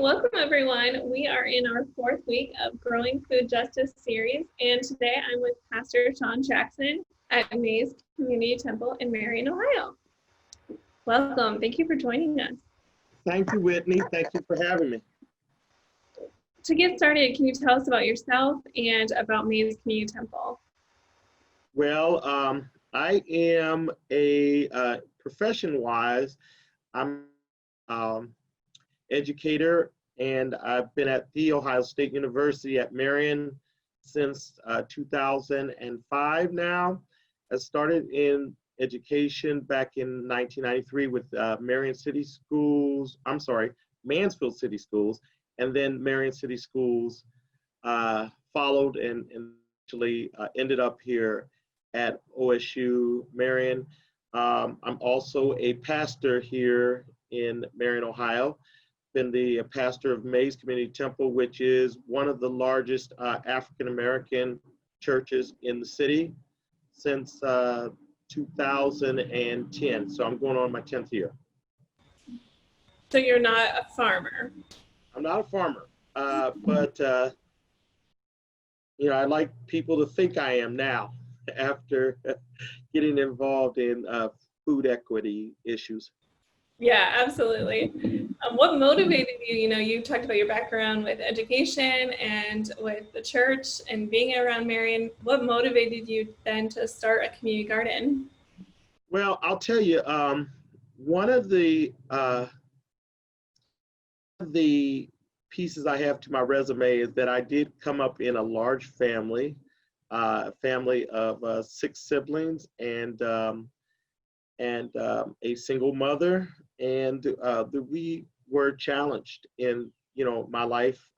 Welcome everyone. We are in our fourth week of Growing Food Justice series, and today I'm with Pastor Sean Jackson at Mays Community Temple in Marion, Ohio. Welcome. Thank you for joining us. Thank you, Whitney. Thank you for having me. To get started, can you tell us about yourself and about Mays Community Temple? Well, I am a profession-wise, I'm educator, and I've been at The Ohio State University at Marion since 2005 now. I started in education back in 1993 with Mansfield City Schools, and then Marion City Schools followed and actually ended up here at OSU Marion. I'm also a pastor here in Marion, Ohio. Been the pastor of Mays Community Temple, which is one of the largest African-American churches in the city since 2010. So I'm going on my 10th year. So you're not a farmer? I'm not a farmer, but I like people to think I am now after getting involved in food equity issues. Yeah, absolutely. What motivated you? You talked about your background with education and with the church and being around Marion. What motivated you then to start a community garden? Well, I'll tell you, one of the pieces I have to my resume is that I did come up in a large family, a family of 6 siblings and a single mother, and we were challenged in my life,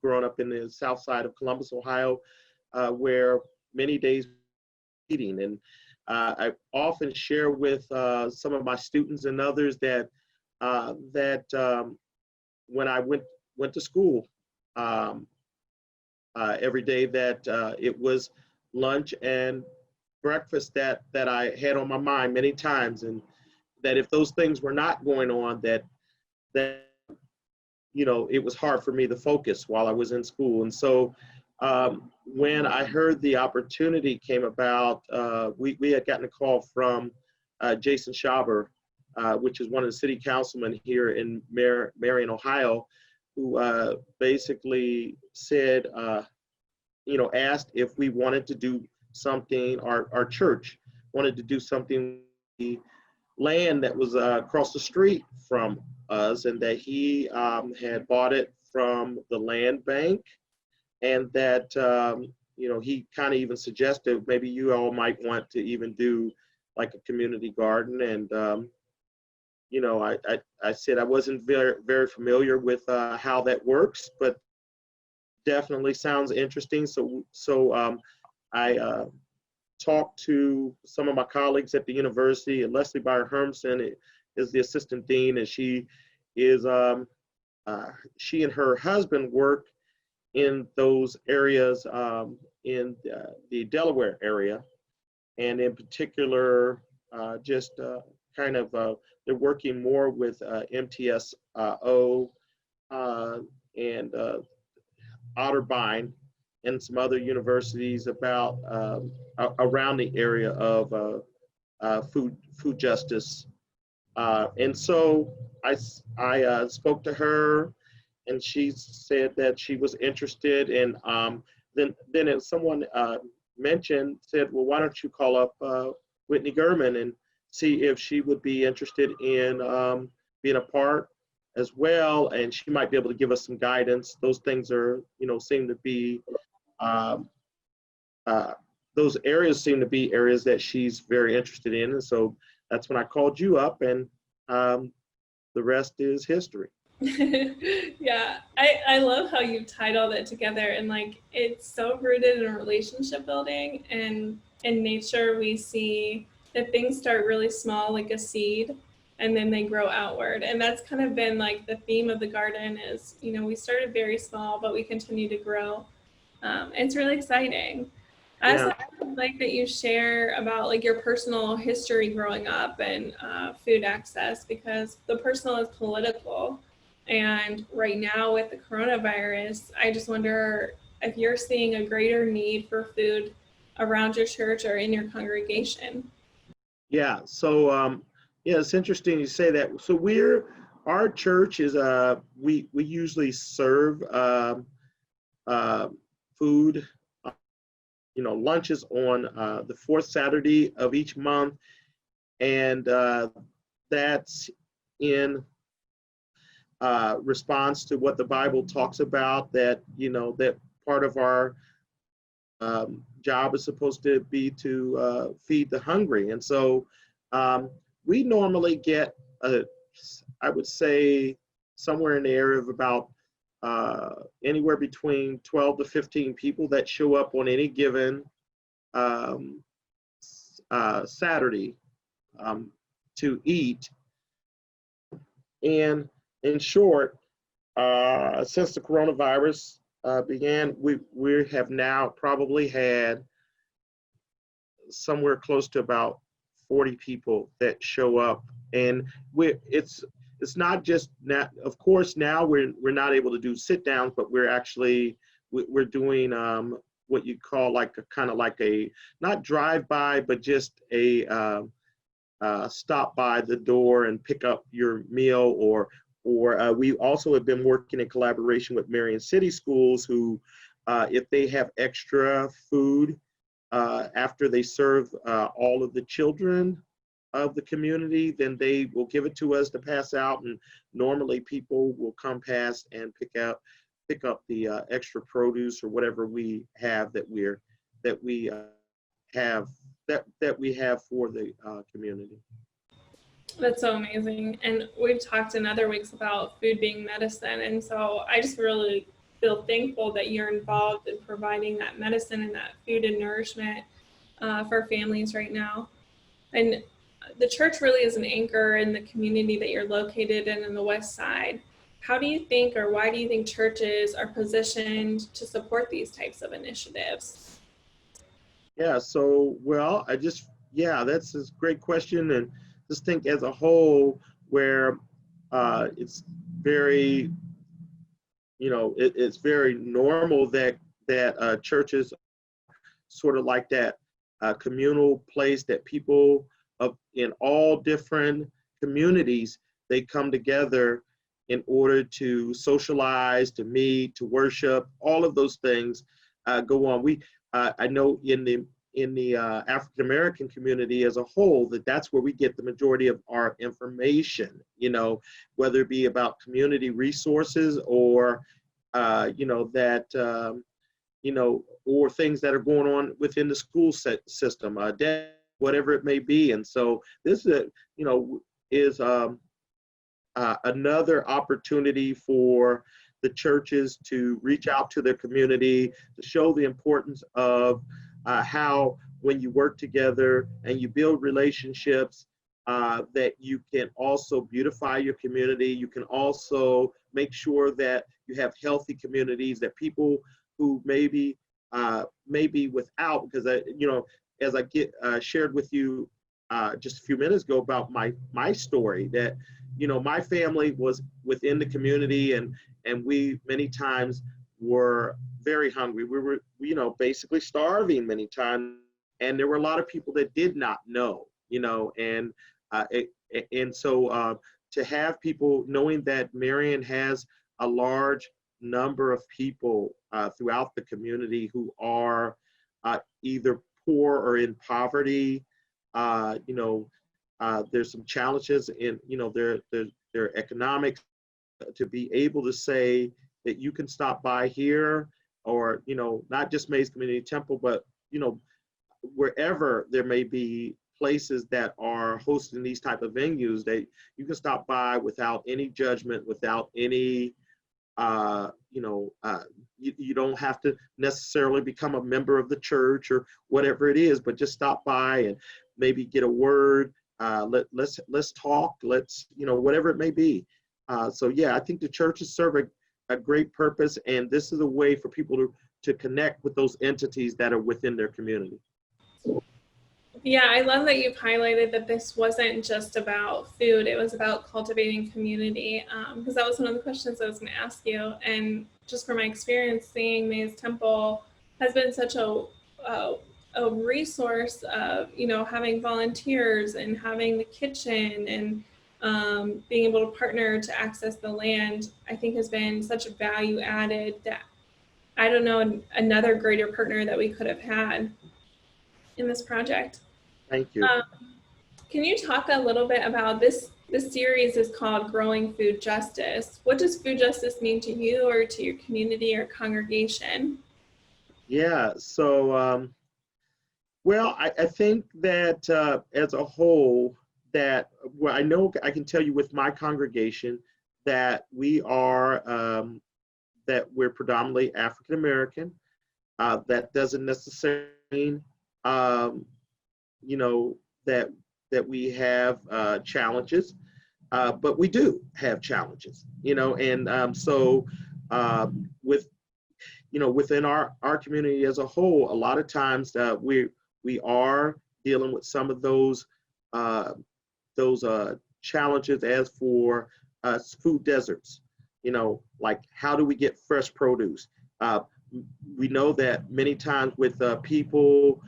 growing up in the south side of Columbus, Ohio, where many days eating. And I often share with some of my students and others that when I went to school every day, that it was lunch and breakfast that I had on my mind many times, and that if those things were not going on, that it was hard for me to focus while I was in school. And so when I heard the opportunity came about, we had gotten a call from Jason Schaber, which is one of the city councilmen here in Marion, Ohio, who basically said, asked if we wanted to do something, our church wanted to do something with the land that was across the street from us, and that he had bought it from the land bank, and that he kind of even suggested maybe you all might want to even do like a community garden. And I said I wasn't very familiar with how that works, but definitely sounds interesting. So I talked to some of my colleagues at the university, and Leslie Byer Hermson is the assistant dean, and she and her husband work in those areas, in the Delaware area, and in particular, they're working more with MTSO and Otterbein and some other universities about around the area of food justice. And so I spoke to her, and she said that she was interested. And then someone said, well, why don't you call up Whitney Gurman and see if she would be interested in being a part as well, and she might be able to give us some guidance. Those things are, seem to be, those areas seem to be areas that she's very interested in. And so that's when I called you up, and the rest is history. Yeah, I love how you tied all that together, and it's so rooted in relationship building, and in nature we see that things start really small, like a seed, and then they grow outward. And that's kind of been the theme of the garden is, we started very small, but we continue to grow. It's really exciting. I also like that you share about your personal history growing up and food access, because the personal is political. And right now with the coronavirus, I just wonder if you're seeing a greater need for food around your church or in your congregation. Yeah. So yeah, it's interesting you say that. So our church is we usually serve uh, food, lunches on the fourth Saturday of each month, and that's in response to what the Bible talks about, that that part of our job is supposed to be to feed the hungry. And so we normally get I would say somewhere in the area of about anywhere between 12 to 15 people that show up on any given um, Saturday to eat. And in short, since the coronavirus began, we have now probably had somewhere close to about 40 people that show up, and it's not just now. Of course, now we're not able to do sit downs, but we're doing what you call like a kind of like a, not drive by, but just a stop by the door and pick up your meal, or we also have been working in collaboration with Marion City Schools, who if they have extra food after they serve all of the children of the community, then they will give it to us to pass out, and normally people will come past and pick up the extra produce or whatever we have that we have that we have for the community. That's so amazing. And we've talked in other weeks about food being medicine. And so I just really feel thankful that you're involved in providing that medicine and that food and nourishment for families right now. And the church really is an anchor in the community that you're located in the West Side. How do you think, or why do you think churches are positioned to support these types of initiatives? Yeah, so well, yeah, that's a great question. And just think as a whole, where it's very, it's very normal that churches sort of like that communal place that people in all different communities, they come together in order to socialize, to meet, to worship. All of those things go on. I know in the African American community as a whole, that's where we get the majority of our information. Whether it be about community resources or that or things that are going on within the school system, whatever it may be. And so this is another opportunity for the churches to reach out to their community, to show the importance of how when you work together and you build relationships, that you can also beautify your community. You can also make sure that you have healthy communities, that people who maybe without, because as I shared with you just a few minutes ago about my story, that my family was within the community, and we many times were very hungry. We were basically starving many times, and there were a lot of people that did not know, and so to have people knowing that Marion has a large number of people throughout the community who are either poor or in poverty. There's some challenges in their economics, to be able to say that you can stop by here, or not just Mays Community Temple, but wherever there may be places that are hosting these type of venues, that you can stop by without any judgment, without any you don't have to necessarily become a member of the church or whatever it is, but just stop by and maybe get a word. Let's talk. Let's whatever it may be. So yeah, I think the churches serve a great purpose, and this is a way for people to connect with those entities that are within their community. Yeah, I love that you've highlighted that this wasn't just about food, it was about cultivating community. Because that was one of the questions I was going to ask you. And just from my experience, seeing Mays Temple has been such a, a resource of, you know, having volunteers and having the kitchen and being able to partner to access the land, I think has been such a value added that I don't know another greater partner that we could have had in this project. Thank you. Um, can you talk a little bit about this? This series is called Growing Food Justice. What does food justice mean to you or to your community or congregation? Yeah, so well, I think that as a whole, that well, I know I can tell you with my congregation that that we're predominantly African American. That doesn't necessarily mean, um, you know, that we have challenges, but we do have challenges, you know, and so with within our community as a whole, a lot of times we are dealing with some of uh, those challenges as for food deserts. You know, like how do we get fresh produce? Uh, we know that many times with people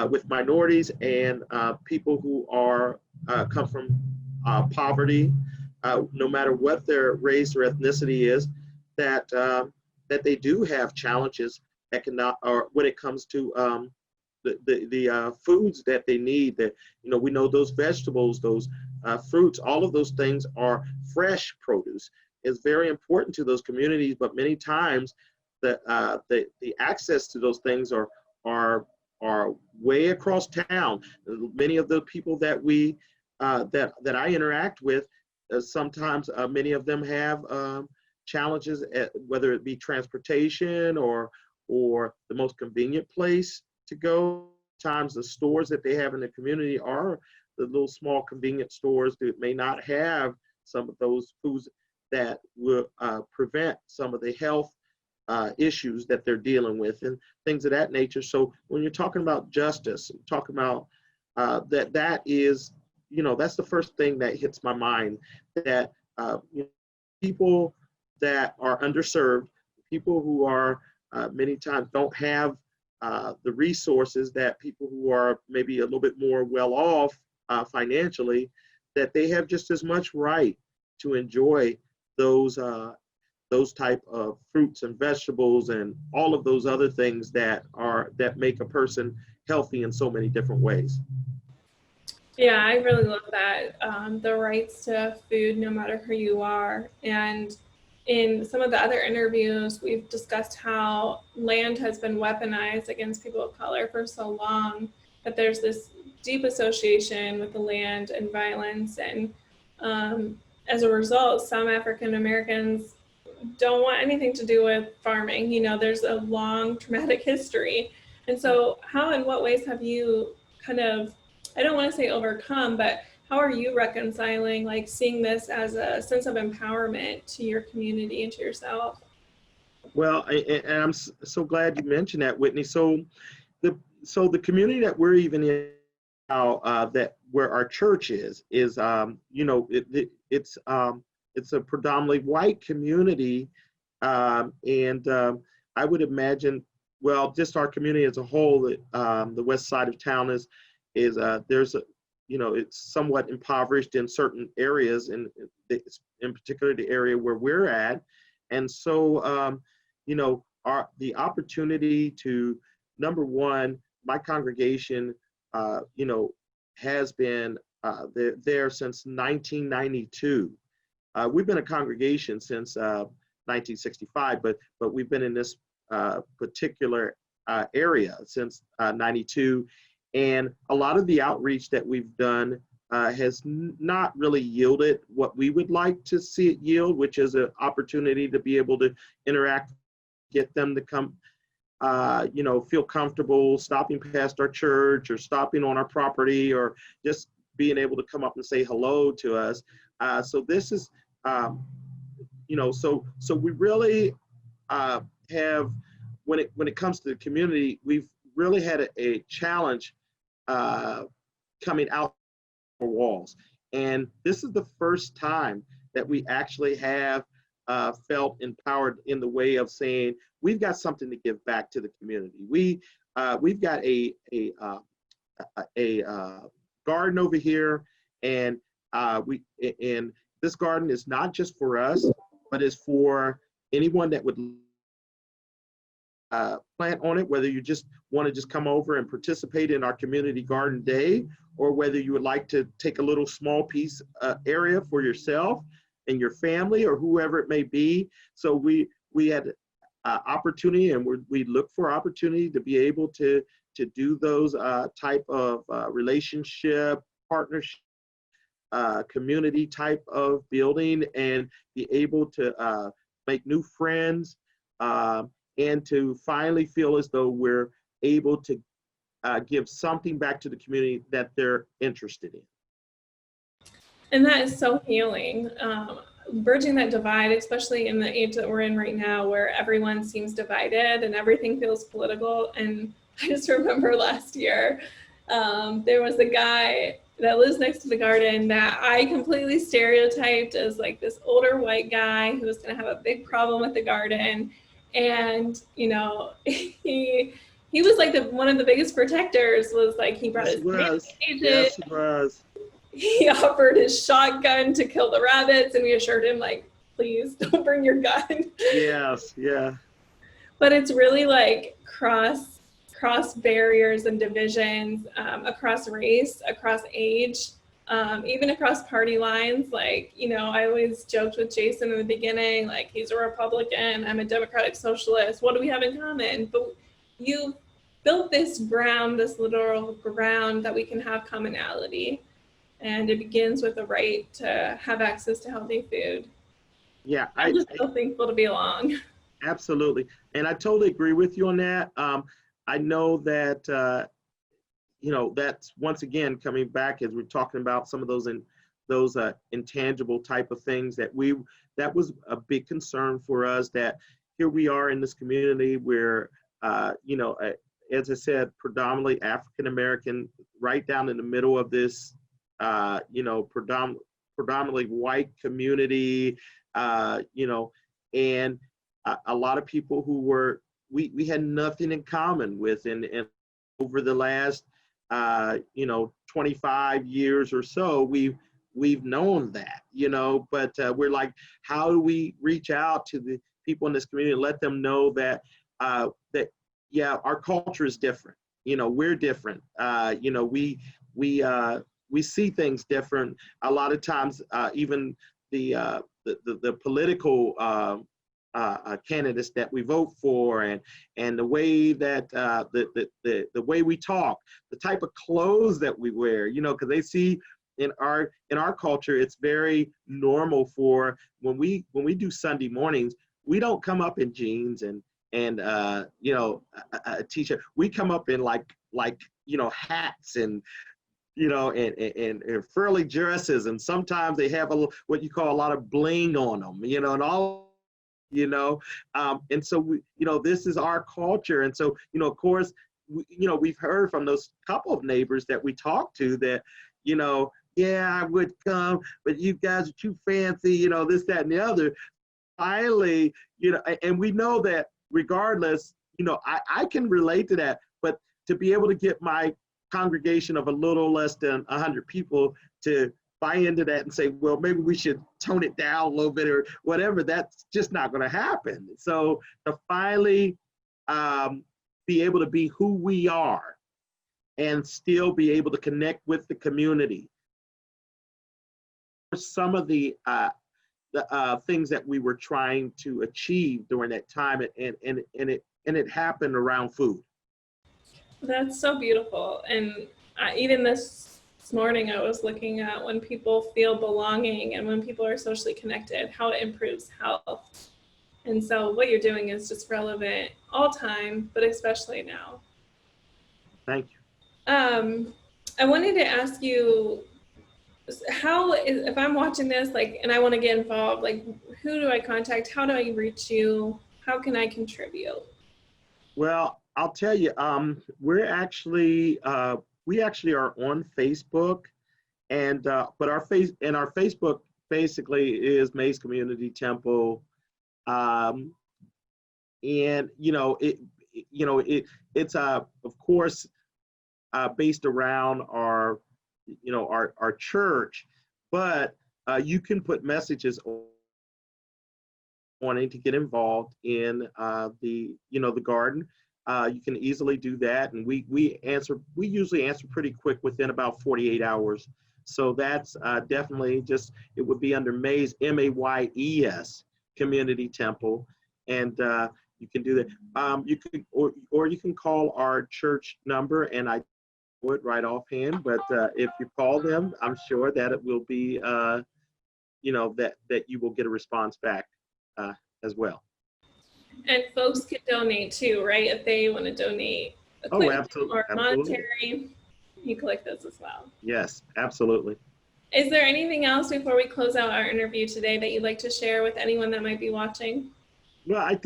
with minorities and people who are come from poverty, no matter what their race or ethnicity is, that that they do have challenges economic or when it comes to the foods that they need. That we know those vegetables, those fruits, all of those things are fresh produce. Is very important to those communities, but many times the access to those things are are way across town. Many of the people that we that I interact with, sometimes many of them have challenges, whether it be transportation or the most convenient place to go. Times the stores that they have in the community are the little small convenient stores that may not have some of those foods that will prevent some of the health issues that they're dealing with and things of that nature. So when you're talking about justice, talking about that is, that's the first thing that hits my mind, that people that are underserved, people who are many times don't have the resources that people who are maybe a little bit more well off financially, that they have just as much right to enjoy those type of fruits and vegetables and all of those other things that make a person healthy in so many different ways. Yeah, I really love that. The rights to food, no matter who you are. And in some of the other interviews, we've discussed how land has been weaponized against people of color for so long that there's this deep association with the land and violence. And as a result, some African Americans don't want anything to do with farming. You know, there's a long traumatic history. And so, how and what ways have you kind of, I don't want to say overcome, but how are you reconciling like seeing this as a sense of empowerment to your community and to yourself? Well, and I'm so glad you mentioned that, Whitney. So the community that we're even in now, that where our church is it's a predominantly white community, and I would imagine, well, just our community as a whole, the west side of town is there's a it's somewhat impoverished in certain areas, and in particular the area where we're at, and so the opportunity to, number one, my congregation, has been there since 1992. We've been a congregation since 1965, but we've been in this particular area since 92. And a lot of the outreach that we've done has not really yielded what we would like to see it yield, which is an opportunity to be able to interact, get them to come, feel comfortable stopping past our church or stopping on our property or just being able to come up and say hello to us. So this is, so we really have, when it comes to the community, we've really had a challenge coming out of walls. And this is the first time that we actually have felt empowered in the way of saying we've got something to give back to the community. We've got a garden over here, and and this garden is not just for us, but is for anyone that would plant on it, whether you just want to just come over and participate in our community garden day, or whether you would like to take a little small piece area for yourself and your family or whoever it may be. So we had opportunity, and we look for opportunity to be able to do those type of relationship, partnership, community type of building, and be able to make new friends, and to finally feel as though we're able to give something back to the community that they're interested in. And that is so healing. Bridging that divide, especially in the age that we're in right now, where everyone seems divided and everything feels political. And I just remember last year, there was a guy that lives next to the garden that I completely stereotyped as like this older white guy who was going to have a big problem with the garden. And, you know, he was like one of the biggest protectors. Was like, he brought his agent. Yes, it was. He offered his shotgun to kill the rabbits, and we assured him, like, please don't bring your gun. Yes, yeah. But it's really like cross barriers and divisions, across race, across age, even across party lines. Like, you know, I always joked with Jason in the beginning, like, he's a Republican, I'm a Democratic Socialist. What do we have in common? But you built this ground, this literal ground that we can have commonality. And it begins with the right to have access to healthy food. Yeah, I'm just so thankful to be along. Absolutely. And I totally agree with you on that. I know that, you know, that's once again coming back as we're talking about some of those intangible type of things that was a big concern for us, that here we are in this community where, you know, as I said, predominantly African-American, right down in the middle of this, you know, predominantly white community, you know, and a lot of people who we had nothing in common with, and over the last, you know, 25 years or so, we've known that, you know, but we're like, how do we reach out to the people in this community and let them know that, yeah, our culture is different, you know, we're different, you know, we see things different. A lot of times, even the political candidates that we vote for, and the way that the way we talk, the type of clothes that we wear, you know, because they see in our culture, it's very normal for when we do Sunday mornings, we don't come up in jeans and you know, a t-shirt. We come up in like you know, hats and, you know, and frilly dresses, and sometimes they have what you call a lot of bling on them, you know, and all, you know, and so we, you know, this is our culture, and so, you know, of course, you know, we've heard from those couple of neighbors that we talked to that, you know, yeah, I would come, but you guys are too fancy, you know, this, that, and the other. Finally, you know, and we know that regardless, you know, I can relate to that, but to be able to get my congregation of a little less than 100 people to buy into that and say, well, maybe we should tone it down a little bit or whatever, that's just not going to happen. So to finally be able to be who we are and still be able to connect with the community. Some of the things that we were trying to achieve during that time, and it happened around food. That's so beautiful. And even this morning, I was looking at when people feel belonging and when people are socially connected, how it improves health. And so what you're doing is just relevant all time, but especially now. Thank you. I wanted to ask you, if I'm watching this, like, and I want to get involved, like, who do I contact? How do I reach you? How can I contribute? Well, I'll tell you, we're actually we actually are on Facebook, and but our Facebook basically is Mays Community Temple, um, and it's of course based around our our church, but you can put messages wanting to get involved in the garden. You can easily do that, and we usually answer pretty quick within about 48 hours. So that's definitely just, it would be under Mays, Mayes Community Temple, and you can do that. You could, or you can call our church number, and I would right offhand, but if you call them, I'm sure that it will be that you will get a response back uh, as well. And folks can donate too, right? If they want to donate Oh, equipment absolutely, or absolutely. monetary, you collect those as well. Yes, absolutely. Is there anything else before we close out our interview today that you'd like to share with anyone that might be watching? Well, I've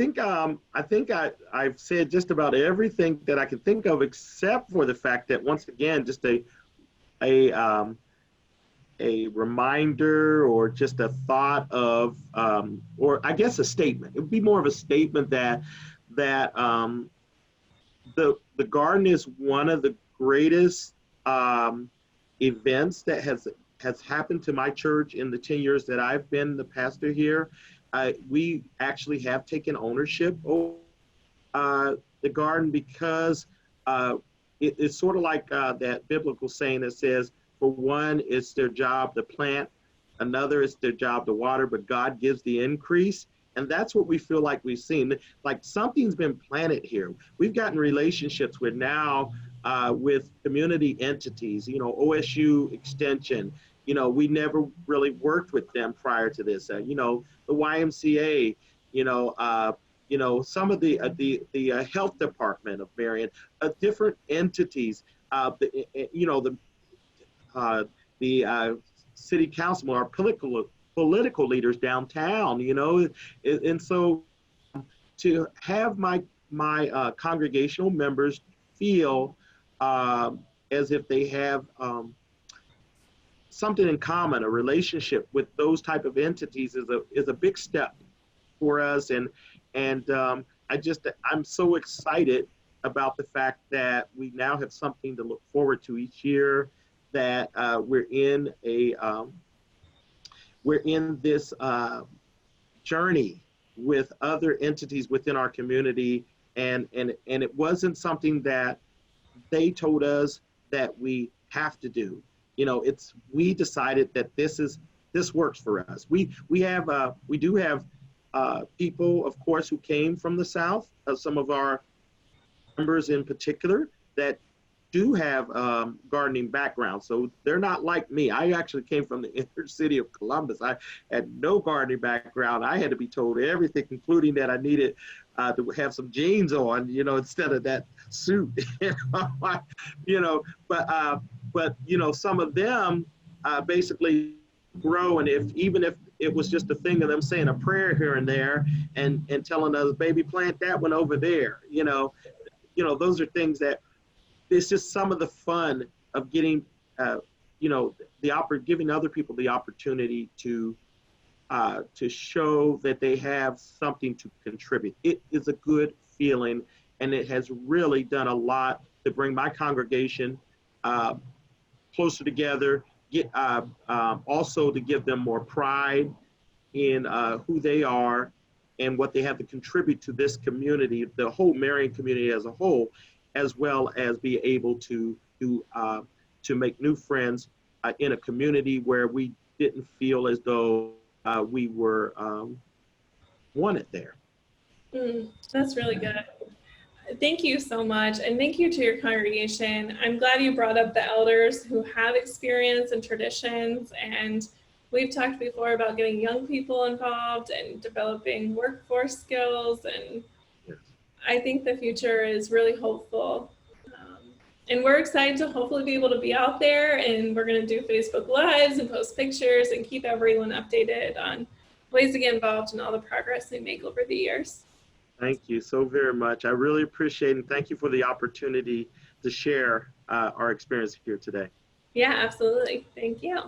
said just about everything that I can think of, except for the fact that, once again, just a a reminder, or just a thought of, or I guess a statement. It would be more of a statement that the garden is one of the greatest events that has happened to my church in the 10 years that I've been the pastor here. We actually have taken ownership over the garden, because it's sort of like that biblical saying that says, for one, it's their job to plant, another, it's their job to water, but God gives the increase. And that's what we feel like we've seen. Like, something's been planted here. We've gotten relationships with now with community entities, OSU Extension. We never really worked with them prior to this. The YMCA, some of the health department of Marion, different entities, the the city council, our political leaders downtown, and so to have my congregational members feel as if they have something in common, a relationship with those type of entities, is a big step for us, and I'm so excited about the fact that we now have something to look forward to each year, that we're in this journey with other entities within our community, and it wasn't something that they told us that we have to do. It's, we decided that this works for us. We do have people, of course, who came from the South, some of our members in particular, that do have gardening background. So they're not like me. I actually came from the inner city of Columbus. I had no gardening background. I had to be told everything, including that I needed to have some jeans on, instead of that suit. you know, but some of them basically grow, and even if it was just a thing of them saying a prayer here and there, and telling us, baby, plant that one over there. Those are things that, it's just some of the fun of getting, giving other people the opportunity to show that they have something to contribute. It is a good feeling, and it has really done a lot to bring my congregation closer together. Also to give them more pride in who they are and what they have to contribute to this community, the whole Marion community as a whole, as well as be able to make new friends in a community where we didn't feel as though we were wanted there. That's really good. Thank you so much. And thank you to your congregation. I'm glad you brought up the elders who have experience and traditions. And we've talked before about getting young people involved and developing workforce skills. And Yes. I think the future is really hopeful. And we're excited to hopefully be able to be out there, and we're going to do Facebook Lives and post pictures and keep everyone updated on ways to get involved and all the progress we make over the years. Thank you so very much. I really appreciate it, and thank you for the opportunity to share our experience here today. Yeah, absolutely. Thank you.